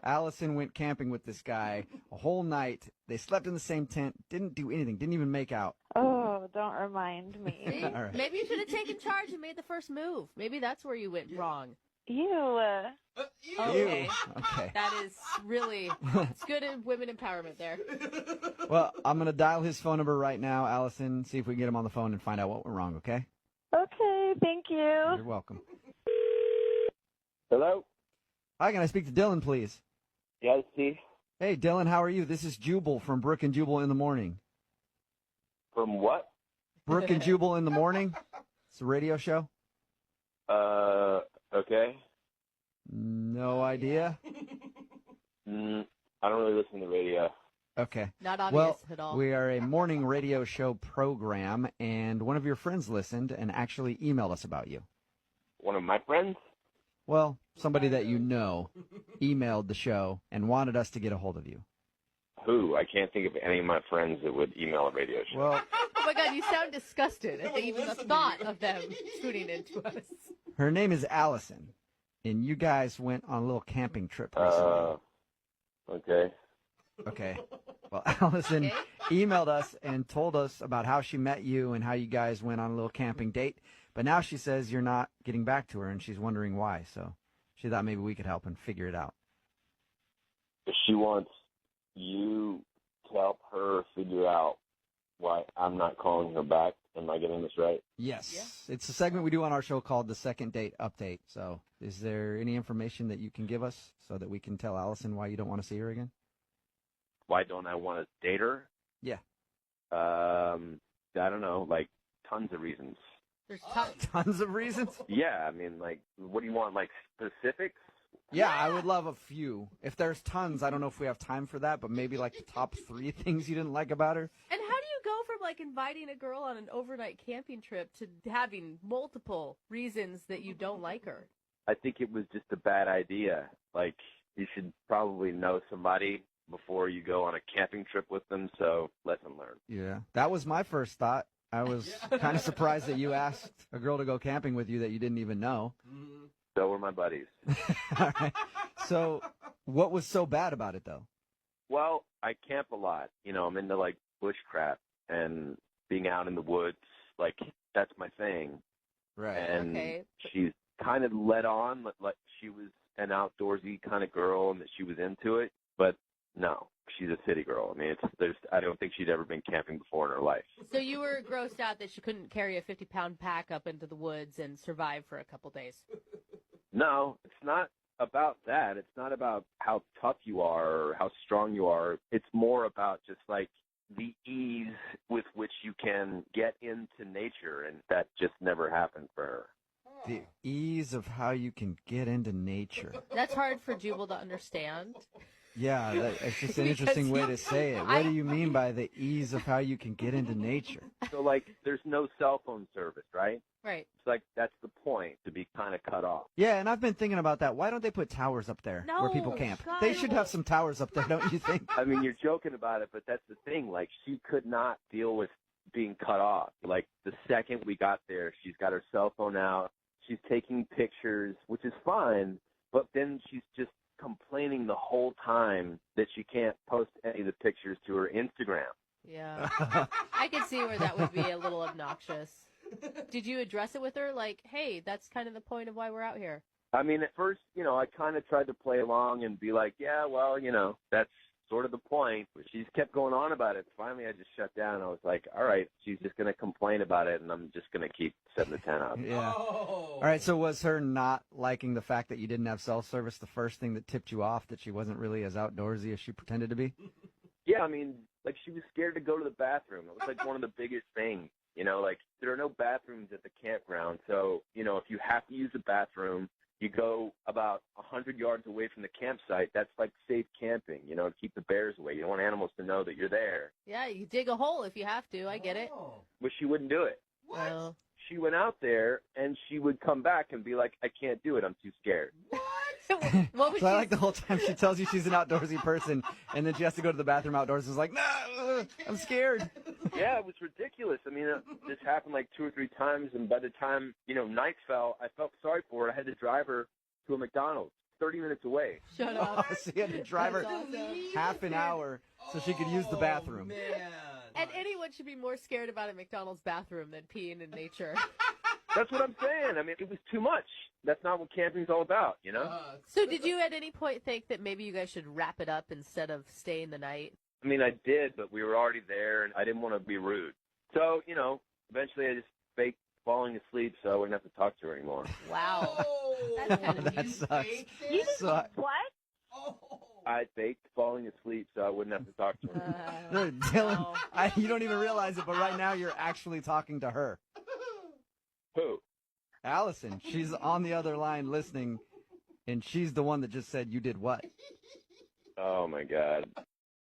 Allison went camping with this guy a whole night. They slept in the same tent, didn't do anything, didn't even make out. Oh, don't remind me. See? All right. Maybe you should have taken charge and made the first move. Maybe that's where you went wrong. Ew. Okay. Okay. That is really, it's good in women empowerment there. Well, I'm going to dial his phone number right now, Allison, see if we can get him on the phone and find out what went wrong, okay? Okay, thank you. You're welcome. Hello? Hi, can I speak to Dylan, please? Yes, Steve. Hey, Dylan, how are you? This is Jubal from Brook and Jubal in the Morning. From what? Brook and Jubal in the Morning? It's a radio show. Okay. No idea? I don't really listen to the radio. Okay. Not obvious Well, at all. we are a morning radio show program, and one of your friends listened and actually emailed us about you. One of my friends? Well, somebody that you know emailed the show and wanted us to get a hold of you. Who? I can't think of any of my friends that would email a radio show. Well, Oh my God, you sound disgusted at even the thought of them tuning into us. her name is Allison, and you guys went on a little camping trip recently. Okay. Okay. Well, Allison emailed us and told us about how she met you and how you guys went on a little camping date. But now she says you're not getting back to her, and she's wondering why. So she thought maybe we could help and figure it out. She wants you to help her figure out why I'm not calling her back. Am I getting this right? Yes. Yeah. It's a segment we do on our show called the Second Date Update. So is there any information that you can give us so that we can tell Allison why you don't want to see her again? Why don't I want to date her? Yeah. I don't know, like tons of reasons. There's Tons of reasons? Yeah, I mean, like, what do you want, like specifics? Yeah, I would love a few. If there's tons, I don't know if we have time for that, but maybe like the top 3 things you didn't like about her. And how do you go from like inviting a girl on an overnight camping trip to having multiple reasons that you don't like her? I think it was just a bad idea. Like, you should probably know somebody before you go on a camping trip with them, so lesson learned. Yeah, that was my first thought. I was kind of surprised that you asked a girl to go camping with you that you didn't even know. So were my buddies. All right. So what was so bad about it, though? Well, I camp a lot. You know, I'm into, like, bushcraft and being out in the woods. Like, that's my thing. Right. And Okay. she's kind of led on like she was an outdoorsy kind of girl and that she was into it. But no, she's a city girl. I mean, I don't think she'd ever been camping before in her life. So you were grossed out that she couldn't carry a 50-pound pack up into the woods and survive for a couple days. No, it's not about that. It's not about how tough you are or how strong you are. It's more about just like the ease with which you can get into nature, and that just never happened for her. The ease of how you can get into nature. That's hard for Jubal to understand. Yeah, it's just an Because interesting way to say it. What do you mean by the ease of how you can get into nature? So, like, there's no cell phone service, right? Right. It's like that's the point, to be kind of cut off. Yeah, and I've been thinking about that. Why don't they put towers up there where people No, camp? God, They should no. have some towers up there, don't you think? I mean, you're joking about it, but that's the thing. Like, she could not deal with being cut off. Like, the second we got there, she's got her cell phone out. She's taking pictures, which is fine, but then she's just complaining the whole time that she can't post any of the pictures to her Instagram. Yeah. I could see where that would be a little obnoxious. Did you address it with her? Like, hey, that's kind of the point of why we're out here. I mean, at first, you know, I kind of tried to play along and be like, yeah, well, you know, that's sort of the point. But she's kept going on about it. Finally, I just shut down. I was like, all right, she's just going to complain about it, and I'm just going to keep setting the tent up. Yeah. All right, so was her not liking the fact that you didn't have cell service the first thing that tipped you off, that she wasn't really as outdoorsy as she pretended to be? Yeah, I mean, like, she was scared to go to the bathroom. It was like one of the biggest things. You know, like, there are no bathrooms at the campground. So, you know, if you have to use a bathroom, you go about 100 yards away from the campsite. That's like safe camping, you know, to keep the bears away. You don't want animals to know that you're there. Yeah, you dig a hole if you have to. I get it. But she wouldn't do it. Well, She went out there, and she would come back and be like, I can't do it. I'm too scared. what would So I you like the whole time she tells you she's an outdoorsy person, and then she has to go to the bathroom outdoors. It's like, no, I'm scared. Yeah, it was ridiculous. I mean, this happened like 2 or 3 times, and by the time, you know, night fell, I felt sorry for her. I had to drive her to a McDonald's. 30 minutes away. Shut up. So you had to drive her That's awesome. half an hour so she could use the bathroom. Man. And anyone should be more scared about a McDonald's bathroom than peeing in nature. That's what I'm saying. I mean, it was too much. That's not what camping's all about, you know? So did you at any point think that maybe you guys should wrap it up instead of staying the night? I mean, I did, but we were already there, and I didn't want to be rude. So, you know, eventually I just faked falling asleep so I wouldn't have to talk to her anymore. Wow. Oh, That's kind of That neat. sucks. You just So- what? Oh. I faked falling asleep so I wouldn't have to talk to her. No, Dylan, no. you don't even realize it, but right now you're actually talking to her. Who? Allison, she's on the other line listening, and she's the one that just said you did what? Oh, my God.